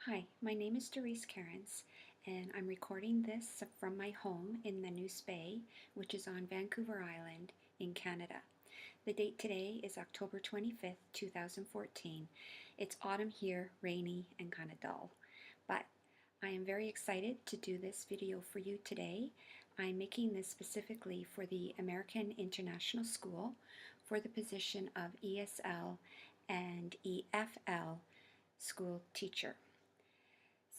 Hi, my name is Doris Cairns, and I'm recording this from my home in the Neuse Bay, which is on Vancouver Island in Canada. The date today is October 25th, 2014. It's autumn here, rainy and kind of dull, but I am very excited to do this video for you today. I'm making this specifically for the American International School for the position of ESL and EFL school teacher.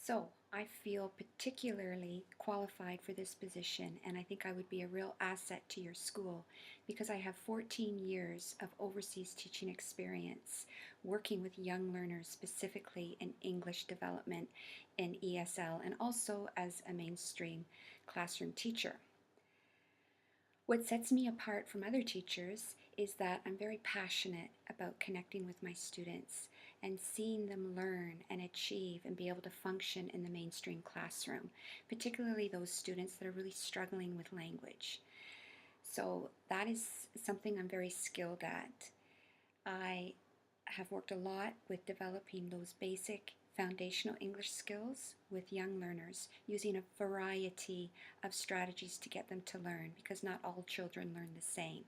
So I feel particularly qualified for this position, and I think I would be a real asset to your school because I have 14 years of overseas teaching experience working with young learners, specifically in English development in ESL, and also as a mainstream classroom teacher. What sets me apart from other teachers is that I'm very passionate about connecting with my students and seeing them learn and achieve and be able to function in the mainstream classroom, particularly those students that are really struggling with language. So that is something I'm very skilled at. I have worked a lot with developing those basic foundational English skills with young learners using a variety of strategies to get them to learn because not all children learn the same.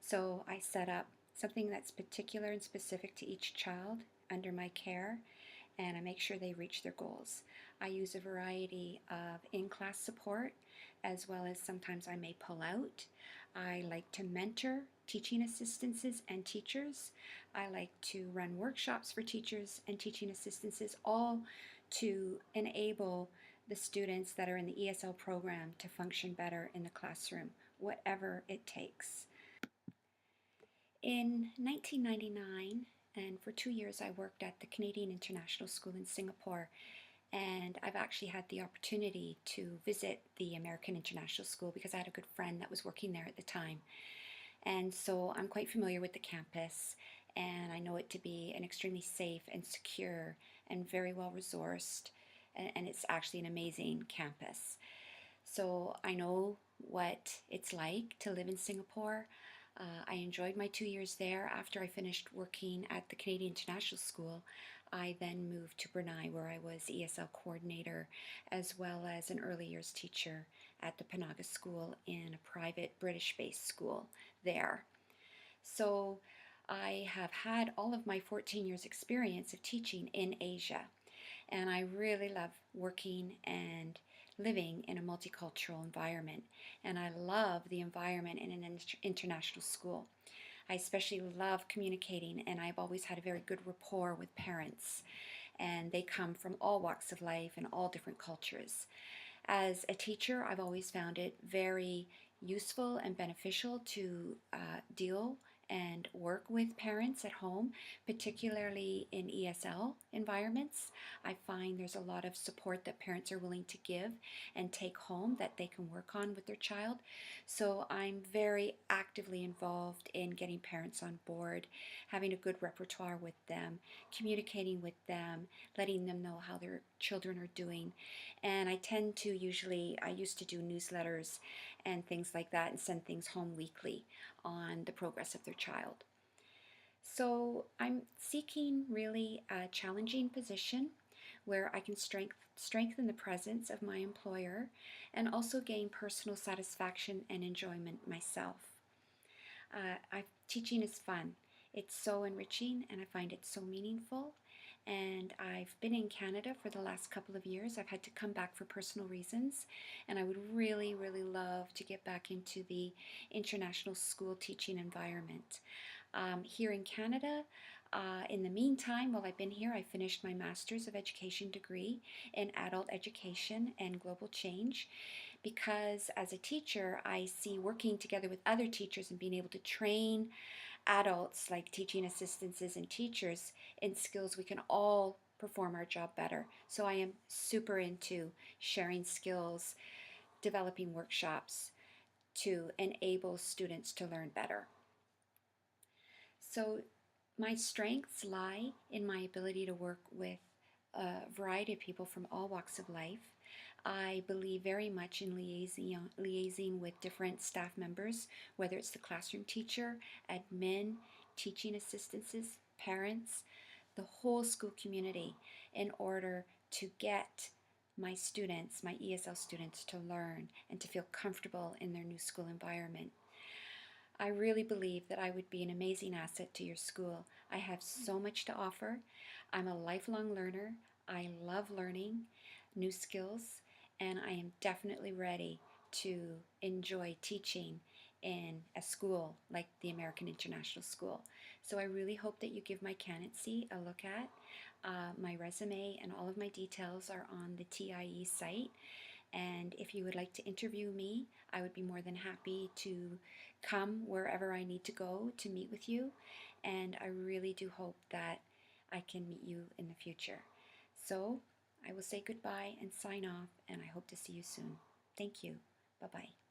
So I set up something that's particular and specific to each child under my care, and I make sure they reach their goals. I use a variety of in-class support, as well as sometimes I may pull out. I like to mentor teaching assistants and teachers. I like to run workshops for teachers and teaching assistants, all to enable the students that are in the ESL program to function better in the classroom, whatever it takes. In 1999, and for 2 years, I worked at the Canadian International School in Singapore, and I've actually had the opportunity to visit the American International School because I had a good friend that was working there at the time. And so I'm quite familiar with the campus, and I know it to be an extremely safe and secure and very well resourced, and it's actually an amazing campus. So I know what it's like to live in Singapore. I enjoyed my 2 years there. After I finished working at the Canadian International School, I then moved to Brunei, where I was ESL coordinator as well as an early years teacher at the Panaga School in a private British-based school there. So I have had all of my 14 years experience of teaching in Asia, and I really love working and living in a multicultural environment, and I love the environment in an international school. I especially love communicating, and I've always had a very good rapport with parents, and they come from all walks of life and all different cultures. As a teacher, I've always found it very useful and beneficial to deal and work with parents at home, particularly in ESL environments. I find there's a lot of support that parents are willing to give and take home that they can work on with their child. So I'm very actively involved in getting parents on board, having a good repertoire with them, communicating with them, letting them know how their children are doing. And I used to do newsletters and things like that and send things home weekly on the progress of their child. So I'm seeking really a challenging position where I can strengthen the presence of my employer and also gain personal satisfaction and enjoyment myself. Teaching is fun. It's so enriching and I find it so meaningful. And I've been in Canada for the last couple of years. I've had to come back for personal reasons, and I would really, really love to get back into the international school teaching environment. Here in Canada, in the meantime, while I've been here, I finished my Master's of Education degree in Adult Education and Global Change because as a teacher, I see working together with other teachers and being able to train adults like teaching assistants and teachers in skills we can all perform our job better. So I am super into sharing skills, developing workshops to enable students to learn better. So my strengths lie in my ability to work with a variety of people from all walks of life. I believe very much in liaising with different staff members, whether it's the classroom teacher, admin, teaching assistants, parents, the whole school community. in order to get my students, my ESL students, to learn and to feel comfortable in their new school environment. I really believe that I would be an amazing asset to your school. I have so much to offer. I'm a lifelong learner. I love learning new skills, and I am definitely ready to enjoy teaching in a school like the American International School. So I really hope that you give my candidacy a look at. My resume and all of my details are on the TIE site. And if you would like to interview me, I would be more than happy to come wherever I need to go to meet with you. And I really do hope that I can meet you in the future. So I will say goodbye and sign off, and I hope to see you soon. Thank you. Bye bye.